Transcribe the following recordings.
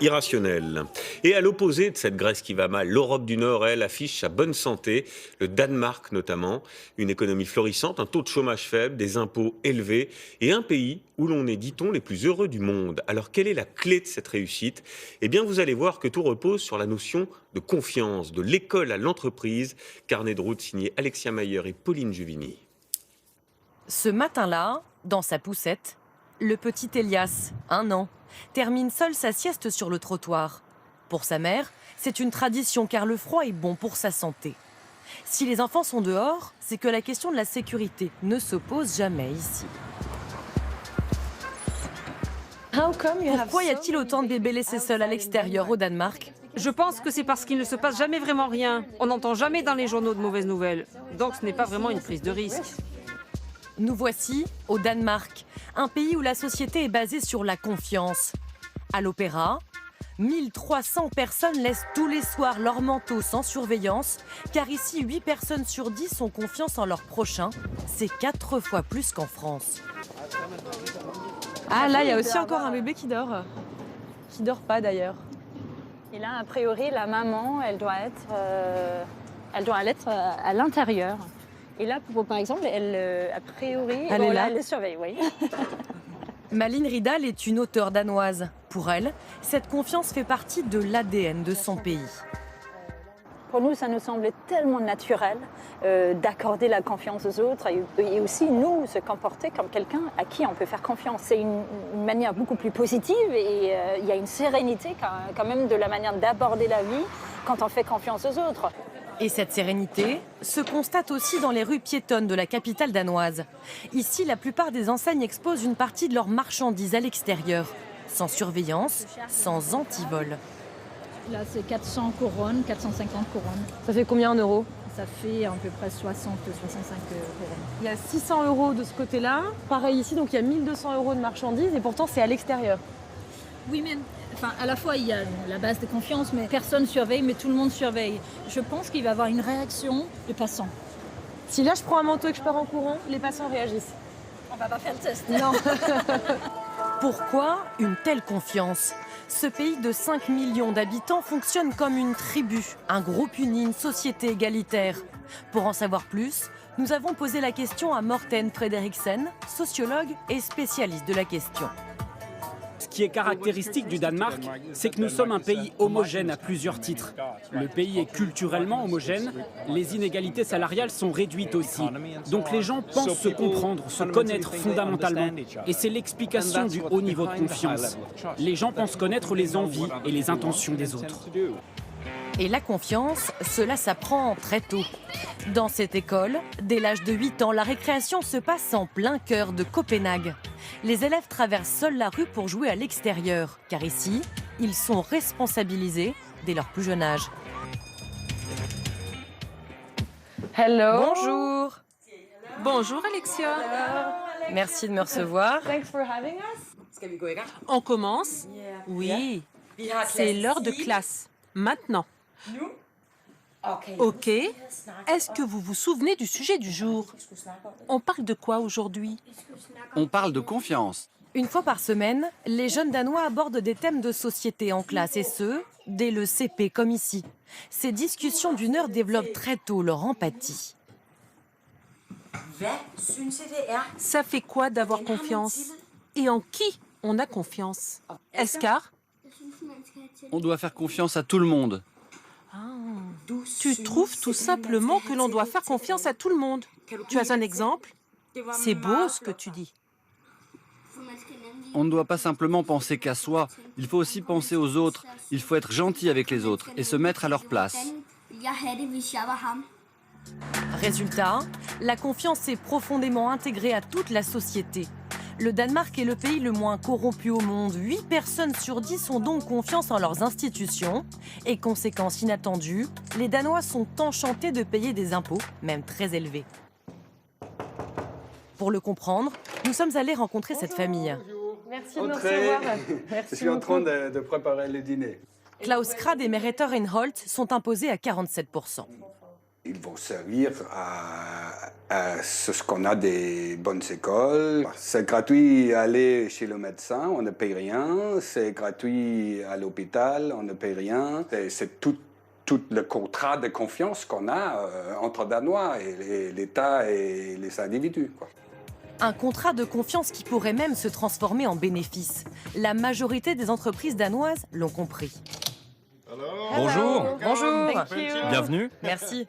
Irrationnel. Et à l'opposé de cette Grèce qui va mal, l'Europe du Nord, elle, affiche sa bonne santé, le Danemark notamment, une économie florissante, un taux de chômage faible, des impôts élevés et un pays où l'on est, dit-on, les plus heureux du monde. Alors quelle est la clé de cette réussite? Eh bien vous allez voir que tout repose sur la notion de confiance, de l'école à l'entreprise. Carnet de route signé Alexia Mayer et Pauline Juvigny. Ce matin-là, dans sa poussette, le petit Elias, 1 an, termine seul sa sieste sur le trottoir. Pour sa mère, c'est une tradition car le froid est bon pour sa santé. Si les enfants sont dehors, c'est que la question de la sécurité ne se pose jamais ici. Pourquoi y a-t-il autant de bébés laissés seuls à l'extérieur au Danemark? Je pense que c'est parce qu'il ne se passe jamais vraiment rien. On n'entend jamais dans les journaux de mauvaises nouvelles. Donc ce n'est pas vraiment une prise de risque. Nous voici au Danemark, un pays où la société est basée sur la confiance. À l'opéra, 1300 personnes laissent tous les soirs leur manteau sans surveillance, car ici 8 personnes sur 10 ont confiance en leur prochain. C'est 4 fois plus qu'en France. Ah là, il y a aussi encore un bébé qui dort. Qui dort pas d'ailleurs. Et là, a priori, la maman, elle doit être à l'intérieur. Et là, par exemple, a priori, elle est là. Elle les surveille, oui. Malin Ridal est une auteure danoise. Pour elle, cette confiance fait partie de l'ADN de son pays. Pour nous, ça nous semblait tellement naturel d'accorder la confiance aux autres et aussi, nous, se comporter comme quelqu'un à qui on peut faire confiance. C'est une manière beaucoup plus positive et il y a une sérénité quand même de la manière d'aborder la vie quand on fait confiance aux autres. Et cette sérénité se constate aussi dans les rues piétonnes de la capitale danoise. Ici, la plupart des enseignes exposent une partie de leurs marchandises à l'extérieur, sans surveillance, sans antivol. Là, c'est 400 couronnes, 450 couronnes. Ça fait combien en euros? Ça fait à peu près 60-65 couronnes. Il y a 600 euros de ce côté-là. Pareil ici, donc il y a 1200 euros de marchandises et pourtant c'est à l'extérieur. Oui, mais à la fois, il y a la base de confiance, mais personne surveille, mais tout le monde surveille. Je pense qu'il va y avoir une réaction de passants. Si là, je prends un manteau et que je pars en courant, les passants réagissent. On va pas faire le test. Non. Pourquoi une telle confiance? Ce pays de 5 millions d'habitants fonctionne comme une tribu, un groupe uni, une société égalitaire. Pour en savoir plus, nous avons posé la question à Morten Frederiksen, sociologue et spécialiste de la question. Ce qui est caractéristique du Danemark, c'est que nous sommes un pays homogène à plusieurs titres. Le pays est culturellement homogène, les inégalités salariales sont réduites aussi. Donc les gens pensent se comprendre, se connaître fondamentalement. Et c'est l'explication du haut niveau de confiance. Les gens pensent connaître les envies et les intentions des autres. Et la confiance, cela s'apprend très tôt. Dans cette école, dès l'âge de 8 ans, la récréation se passe en plein cœur de Copenhague. Les élèves traversent seuls la rue pour jouer à l'extérieur, car ici, ils sont responsabilisés dès leur plus jeune âge. Hello. Bonjour. Bonjour Alexia. Merci de me recevoir. On commence? Oui. C'est l'heure de classe. Maintenant. Ok. Est-ce que vous vous souvenez du sujet du jour? On parle de quoi aujourd'hui? On parle de confiance. Une fois par semaine, les jeunes Danois abordent des thèmes de société en classe, et ce, dès le CP comme ici. Ces discussions d'1 heure développent très tôt leur empathie. Ça fait quoi d'avoir confiance? Et en qui on a confiance? Escar? On doit faire confiance à tout le monde. Tu trouves tout simplement que l'on doit faire confiance à tout le monde. Tu as un exemple? C'est beau ce que tu dis. On ne doit pas simplement penser qu'à soi, il faut aussi penser aux autres. Il faut être gentil avec les autres et se mettre à leur place. Résultat, la confiance est profondément intégrée à toute la société. Le Danemark est le pays le moins corrompu au monde. 8 personnes sur 10 ont donc confiance en leurs institutions. Et conséquence inattendue, les Danois sont enchantés de payer des impôts, même très élevés. Pour le comprendre, nous sommes allés rencontrer cette famille. Merci de me recevoir. Merci Je suis en train de préparer le dîner. Klaus Krad et Merete Reinholdt sont imposés à 47%. Ils vont servir à ce qu'on a des bonnes écoles. C'est gratuit aller chez le médecin, on ne paye rien. C'est gratuit à l'hôpital, on ne paye rien. C'est tout le contrat de confiance qu'on a entre Danois et l'État et les individus, quoi. Un contrat de confiance qui pourrait même se transformer en bénéfice. La majorité des entreprises danoises l'ont compris. Bonjour. Bonjour. Bienvenue. Merci.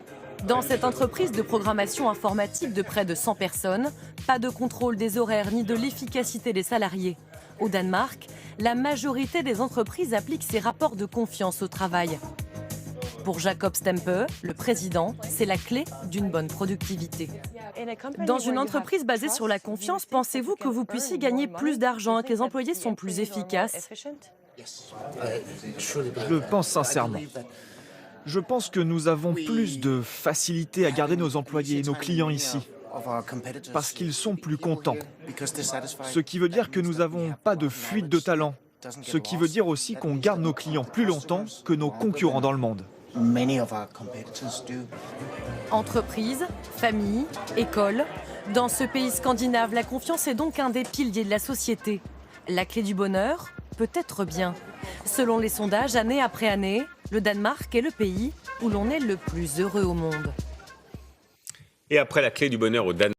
Dans cette entreprise de programmation informatique de près de 100 personnes, pas de contrôle des horaires ni de l'efficacité des salariés. Au Danemark, la majorité des entreprises appliquent ces rapports de confiance au travail. Pour Jacob Stempe, le président, c'est la clé d'une bonne productivité. Dans une entreprise basée sur la confiance, pensez-vous que vous puissiez gagner plus d'argent et que les employés sont plus efficaces? Je pense sincèrement. Je pense que nous avons plus de facilité à garder nos employés et nos clients ici, parce qu'ils sont plus contents. Ce qui veut dire que nous n'avons pas de fuite de talent, ce qui veut dire aussi qu'on garde nos clients plus longtemps que nos concurrents dans le monde. Entreprise, famille, école. Dans ce pays scandinave, la confiance est donc un des piliers de la société. La clé du bonheur? Peut-être bien. Selon les sondages, année après année, le Danemark est le pays où l'on est le plus heureux au monde. Et après la clé du bonheur au Danemark,